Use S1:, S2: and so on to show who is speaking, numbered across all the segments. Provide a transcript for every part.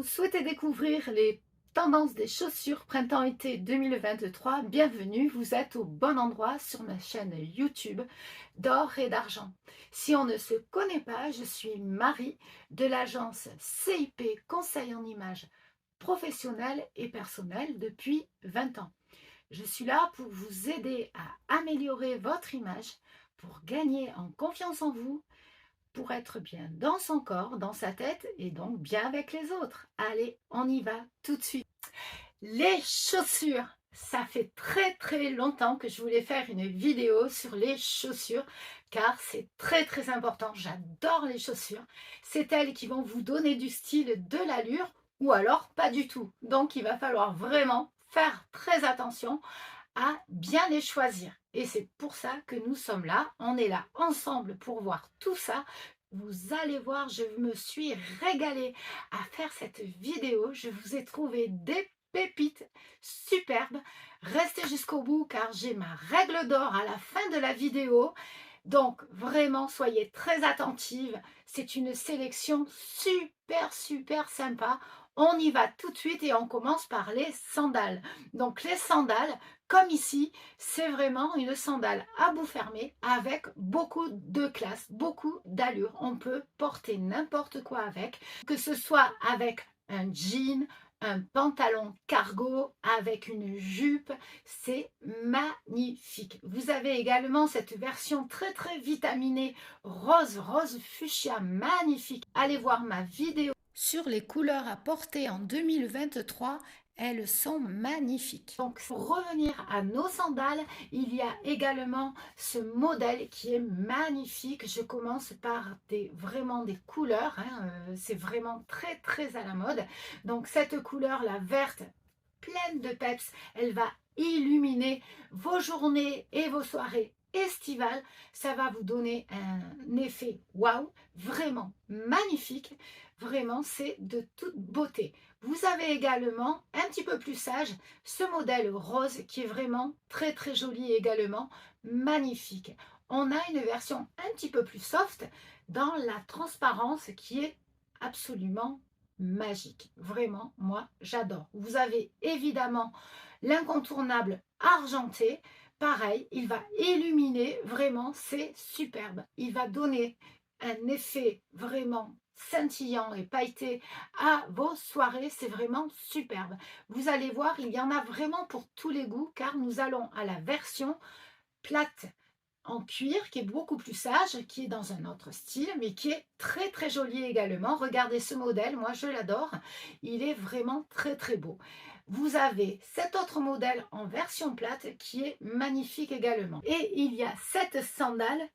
S1: Vous souhaitez découvrir les tendances des chaussures printemps-été 2023? Bienvenue, vous êtes au bon endroit sur ma chaîne YouTube d'or et d'argent. Si on ne se connaît pas, je suis Marie de l'agence CIP Conseil en images professionnelles et personnelles depuis 20 ans. Je suis là pour vous aider à améliorer votre image, pour gagner en confiance en vous, pour être bien dans son corps, dans sa tête et donc bien avec les autres. Allez, on y va tout de suite. Les chaussures. Ça fait très longtemps que je voulais faire une vidéo sur les chaussures car c'est très important. J'adore les chaussures. C'est elles qui vont vous donner du style, de l'allure ou alors pas du tout. Donc il va falloir vraiment faire très attention à bien les choisir. Et c'est pour ça que nous sommes là. On est là ensemble pour voir tout ça. Vous allez voir, je me suis régalée à faire cette vidéo. Je vous ai trouvé des pépites superbes. Restez jusqu'au bout car j'ai ma règle d'or à la fin de la vidéo. Donc vraiment, soyez très attentive. C'est une sélection super sympa. On y va tout de suite et on commence par les sandales. Donc les sandales, comme ici, c'est vraiment une sandale à bout fermé avec beaucoup de classe, beaucoup d'allure. On peut porter n'importe quoi avec, que ce soit avec un jean, un pantalon cargo avec une jupe, c'est magnifique. Vous avez également cette version très vitaminée rose fuchsia, magnifique. Allez voir ma vidéo sur les couleurs à porter en 2023. Elles sont magnifiques. Donc, pour revenir à nos sandales, il y a également ce modèle qui est magnifique. Je commence par vraiment des couleurs. C'est vraiment très à la mode. Donc, cette couleur, la verte, pleine de peps, elle va illuminer vos journées et vos soirées estivales. Ça va vous donner un effet waouh, vraiment magnifique. Vraiment, c'est de toute beauté. Vous avez également, un petit peu plus sage, ce modèle rose qui est vraiment très joli également, magnifique. On a une version un petit peu plus soft dans la transparence qui est absolument magique. Vraiment, moi, j'adore. Vous avez évidemment l'incontournable argenté. Pareil, il va illuminer, vraiment, c'est superbe. Il va donner un effet vraiment scintillant et pailleté à vos soirées, c'est vraiment superbe. Vous allez voir, il y en a vraiment pour tous les goûts car nous allons à la version plate en cuir qui est beaucoup plus sage, qui est dans un autre style mais qui est très joli également. Regardez ce modèle, moi je l'adore, il est vraiment très beau. Vous avez cet autre modèle en version plate qui est magnifique également. Et il y a cette sandale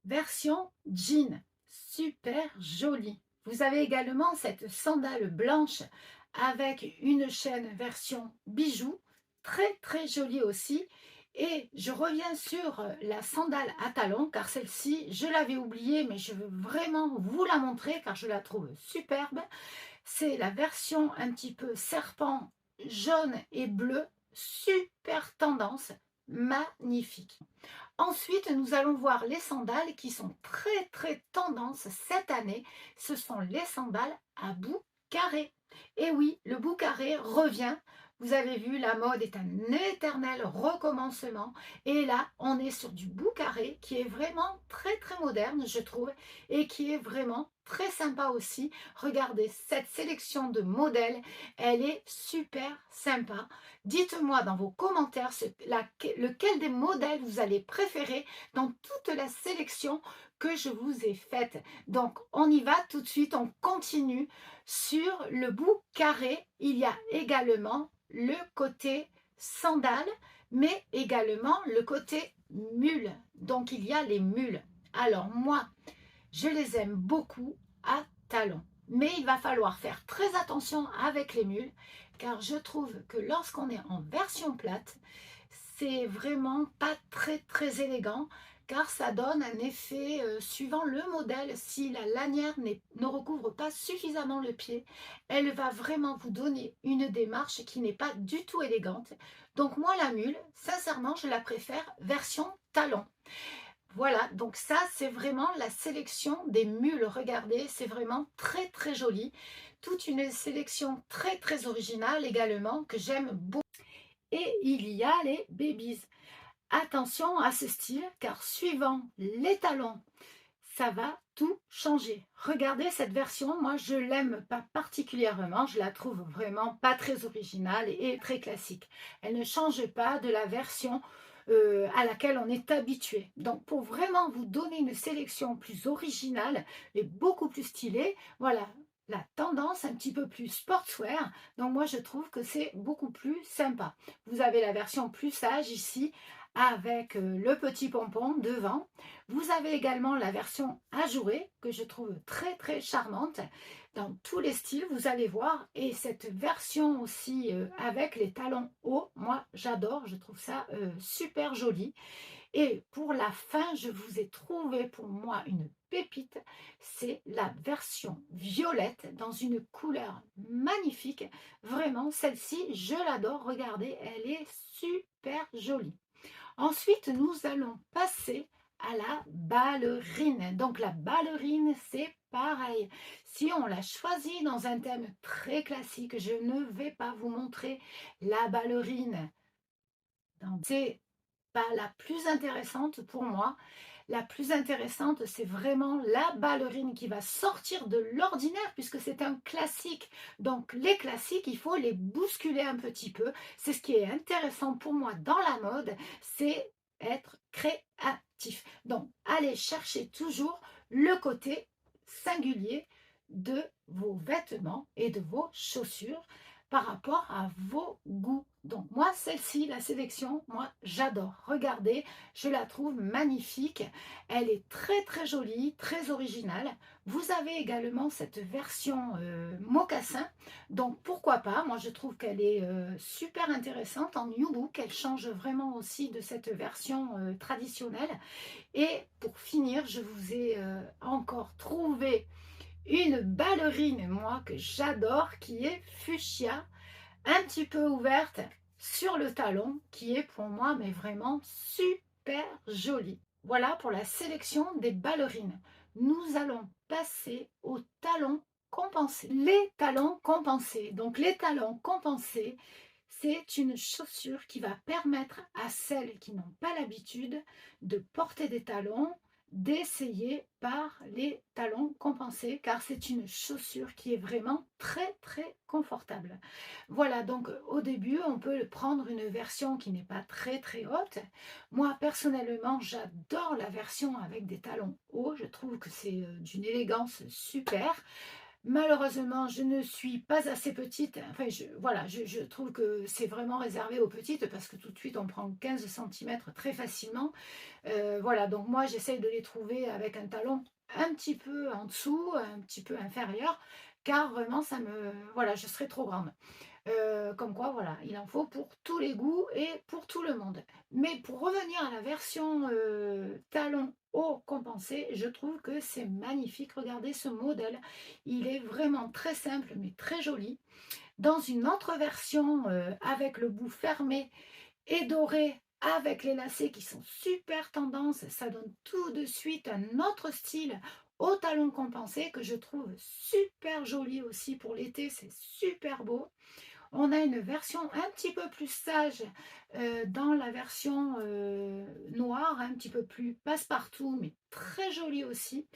S1: version jean, super jolie. Vous avez également cette sandale blanche avec une chaîne version bijou, très jolie aussi. Et je reviens sur la sandale à talons car celle-ci, je l'avais oubliée mais je veux vraiment vous la montrer car je la trouve superbe. C'est la version un petit peu serpent jaune et bleu, super tendance, magnifique. Ensuite, nous allons voir les sandales qui sont très tendance cette année. Ce sont les sandales à bout carré. Et oui, le bout carré revient. Vous avez vu, la mode est un éternel recommencement. Et là, on est sur du bout carré qui est vraiment très moderne, je trouve, et qui est vraiment très sympa aussi. Regardez cette sélection de modèles, elle est super sympa. Dites-moi dans vos commentaires lequel des modèles vous allez préférer dans toute la sélection que je vous ai faite. Donc, on y va tout de suite, on continue. Sur le bout carré, il y a également le côté sandale, mais également le côté mule. Donc, il y a les mules. Alors, moi, je les aime beaucoup à talons. Mais il va falloir faire très attention avec les mules, car je trouve que lorsqu'on est en version plate, c'est vraiment pas très élégant, car ça donne un effet suivant le modèle. Si la lanière ne recouvre pas suffisamment le pied, elle va vraiment vous donner une démarche qui n'est pas du tout élégante. Donc moi, la mule, sincèrement, je la préfère version talon. Voilà, donc ça, c'est vraiment la sélection des mules. Regardez, c'est vraiment très, très joli. Toute une sélection très, très originale également que j'aime beaucoup. Et il y a les babies. Attention à ce style, car suivant les talons, ça va tout changer. Regardez cette version, moi je l'aime pas particulièrement, je la trouve vraiment pas très originale et très classique. Elle ne change pas de la version à laquelle on est habitué. Donc pour vraiment vous donner une sélection plus originale et beaucoup plus stylée, voilà, la tendance un petit peu plus sportswear, donc moi je trouve que c'est beaucoup plus sympa. Vous avez la version plus sage ici avec le petit pompon devant. Vous avez également la version ajourée que je trouve très très charmante dans tous les styles, vous allez voir. Et cette version aussi avec les talons hauts, moi j'adore, je trouve ça super joli. Et pour la fin, je vous ai trouvé pour moi une pépite, c'est la version violette dans une couleur magnifique. Vraiment, celle-ci, je l'adore, regardez, elle est super jolie. Ensuite, nous allons passer à la ballerine. Donc la ballerine, c'est pareil. Si on l'a choisi dans un thème très classique, je ne vais pas vous montrer la ballerine. C'est pas la plus intéressante pour moi. La plus intéressante, c'est vraiment la ballerine qui va sortir de l'ordinaire puisque c'est un classique. Donc les classiques, il faut les bousculer un petit peu. C'est ce qui est intéressant pour moi dans la mode, c'est être créatif. Donc allez chercher toujours le côté singulier de vos vêtements et de vos chaussures par rapport à vos goûts. Donc moi, celle-ci, la sélection, moi, j'adore. Regardez, je la trouve magnifique. Elle est très très jolie, très originale. Vous avez également cette version mocassin. Donc pourquoi pas, moi je trouve qu'elle est super intéressante en New Book. Elle change vraiment aussi de cette version traditionnelle. Et pour finir, je vous ai encore trouvé une ballerine, moi, que j'adore, qui est fuchsia, un petit peu ouverte sur le talon, qui est pour moi, mais vraiment super jolie. Voilà pour la sélection des ballerines. Nous allons passer aux talons compensés. Les talons compensés. Donc les talons compensés, c'est une chaussure qui va permettre à celles qui n'ont pas l'habitude de porter des talons d'essayer par les talons compensés car c'est une chaussure qui est vraiment très très confortable. Voilà, donc au début on peut prendre une version qui n'est pas très très haute. Moi personnellement j'adore la version avec des talons hauts, je trouve que c'est d'une élégance super. Malheureusement, je ne suis pas assez petite. Enfin, voilà, je trouve que c'est vraiment réservé aux petites parce que tout de suite, on prend 15 centimètres très facilement. Voilà, donc moi, j'essaye de les trouver avec un talon un petit peu en dessous, un petit peu inférieur, car vraiment, voilà, je serais trop grande. Comme quoi, voilà, il en faut pour tous les goûts et pour tout le monde. Mais pour revenir à la version talon haut compensé, je trouve que c'est magnifique. Regardez ce modèle, il est vraiment très simple mais très joli. Dans une autre version avec le bout fermé et doré, avec les lacets qui sont super tendance, ça donne tout de suite un autre style au talon compensé que je trouve super joli aussi pour l'été, c'est super beau. On a une version un petit peu plus sage dans la version noire, un petit peu plus passe-partout, mais très jolie aussi,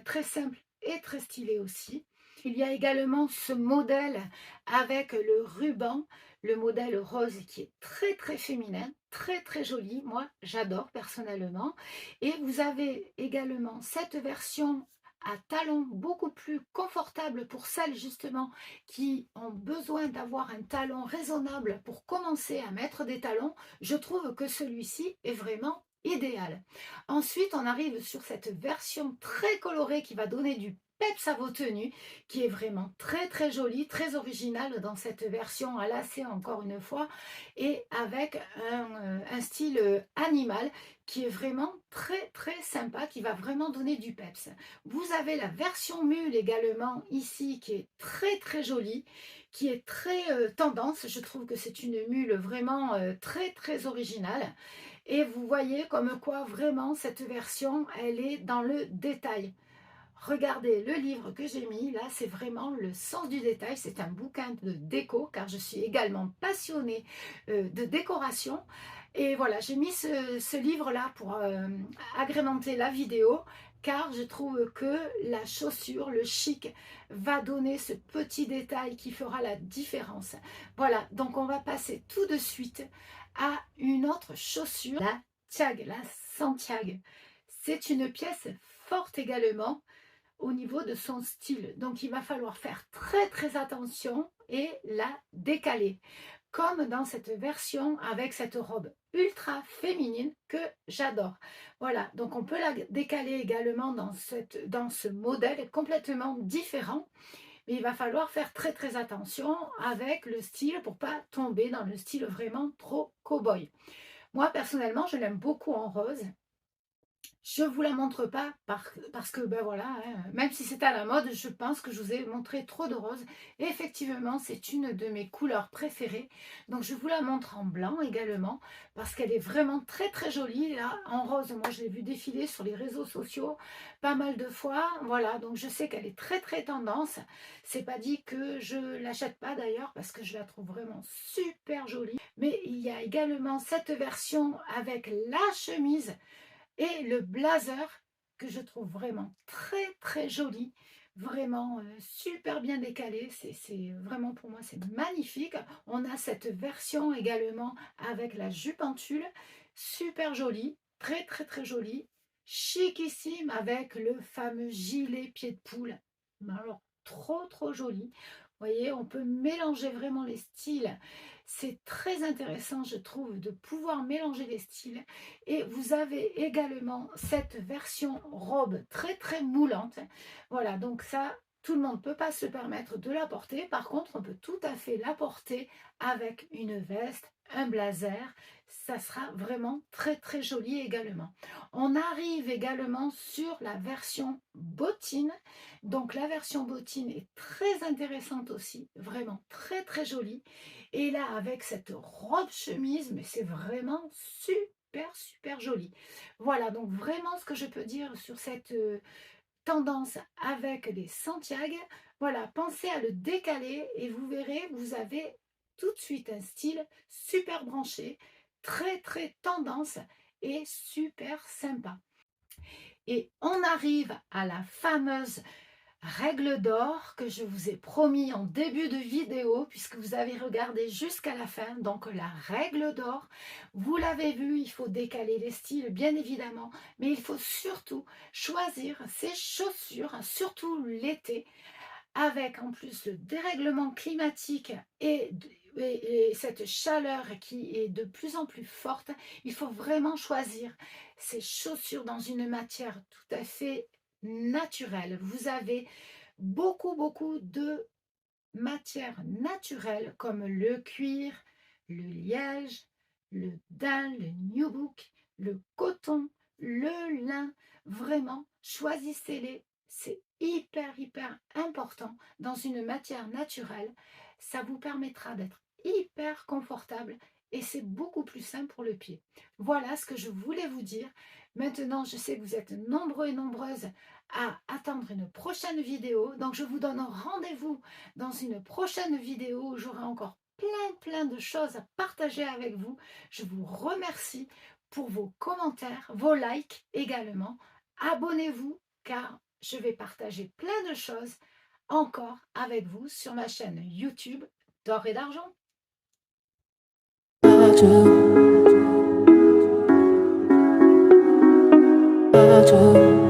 S1: très simple et très stylé aussi. Il y a également ce modèle avec le ruban, le modèle rose qui est très très féminin, très très joli, moi j'adore personnellement. Et vous avez également cette version à talons beaucoup plus confortable pour celles justement qui ont besoin d'avoir un talon raisonnable pour commencer à mettre des talons. Je trouve que celui-ci est vraiment idéal. Ensuite, on arrive sur cette version très colorée qui va donner du peps à vos tenues, qui est vraiment très très jolie, très originale dans cette version à lacets encore une fois, et avec un style animal qui est vraiment très très sympa, qui va vraiment donner du peps. Vous avez la version mule également ici, qui est très très jolie, qui est très tendance. Je trouve que c'est une mule vraiment très très originale. Et vous voyez comme quoi vraiment cette version, elle est dans le détail. Regardez le livre que j'ai mis, là c'est vraiment le sens du détail, c'est un bouquin de déco car je suis également passionnée de décoration et voilà j'ai mis ce livre là pour agrémenter la vidéo car je trouve que la chaussure, le chic va donner ce petit détail qui fera la différence. Voilà, donc on va passer tout de suite à une autre chaussure, la Tiag, la Santiago. C'est une pièce forte également au niveau de son style. Donc il va falloir faire très très attention et la décaler. Comme dans cette version avec cette robe ultra féminine que j'adore. Voilà, donc on peut la décaler également dans ce modèle complètement différent. Mais il va falloir faire très très attention avec le style pour pas tomber dans le style vraiment trop cow-boy. Moi personnellement, je l'aime beaucoup en rose. Je ne vous la montre pas parce que, ben voilà, hein, même si c'est à la mode, je pense que je vous ai montré trop de rose. Et effectivement, c'est une de mes couleurs préférées. Donc, je vous la montre en blanc également parce qu'elle est vraiment très, très jolie. Là, en rose, moi, je l'ai vue défiler sur les réseaux sociaux pas mal de fois. Voilà, donc je sais qu'elle est très, très tendance. C'est pas dit que je l'achète pas d'ailleurs parce que je la trouve vraiment super jolie. Mais il y a également cette version avec la chemise et le blazer que je trouve vraiment très très joli, vraiment super bien décalé, c'est vraiment pour moi c'est magnifique. On a cette version également avec la jupe en tulle, super jolie, très très très jolie, chicissime avec le fameux gilet pied de poule. Mais alors trop trop joli. Vous voyez, on peut mélanger vraiment les styles. C'est très intéressant, je trouve, de pouvoir mélanger les styles. Et vous avez également cette version robe très très moulante. Voilà, donc ça, tout le monde ne peut pas se permettre de la porter. Par contre, on peut tout à fait la porter avec une veste, un blazer. Ça sera vraiment très très joli également. On arrive également sur la version bottine. Donc la version bottine est très intéressante aussi, vraiment très très jolie. Et là, avec cette robe chemise, mais c'est vraiment super, super joli. Voilà, donc vraiment ce que je peux dire sur cette tendance avec les Santiago. Voilà, pensez à le décaler et vous verrez, vous avez tout de suite un style super branché, très, très tendance et super sympa. Et on arrive à la fameuse règle d'or que je vous ai promis en début de vidéo puisque vous avez regardé jusqu'à la fin. Donc la règle d'or, vous l'avez vu, il faut décaler les styles bien évidemment, mais il faut surtout choisir ses chaussures, surtout l'été, avec en plus le dérèglement climatique et cette chaleur qui est de plus en plus forte. Il faut vraiment choisir ces chaussures dans une matière tout à fait naturelle. Vous avez beaucoup de matières naturelles comme le cuir, le liège, le daim, le nubuck, le coton, le lin. Vraiment, choisissez-les. C'est hyper important dans une matière naturelle. Ça vous permettra d'être hyper confortable et c'est beaucoup plus simple pour le pied. Voilà ce que je voulais vous dire. Maintenant, je sais que vous êtes nombreux et nombreuses à attendre une prochaine vidéo. Donc, je vous donne rendez-vous dans une prochaine vidéo où j'aurai encore plein de choses à partager avec vous. Je vous remercie pour vos commentaires, vos likes également. Abonnez-vous car je vais partager plein de choses encore avec vous sur ma chaîne YouTube d'or et d'argent. True.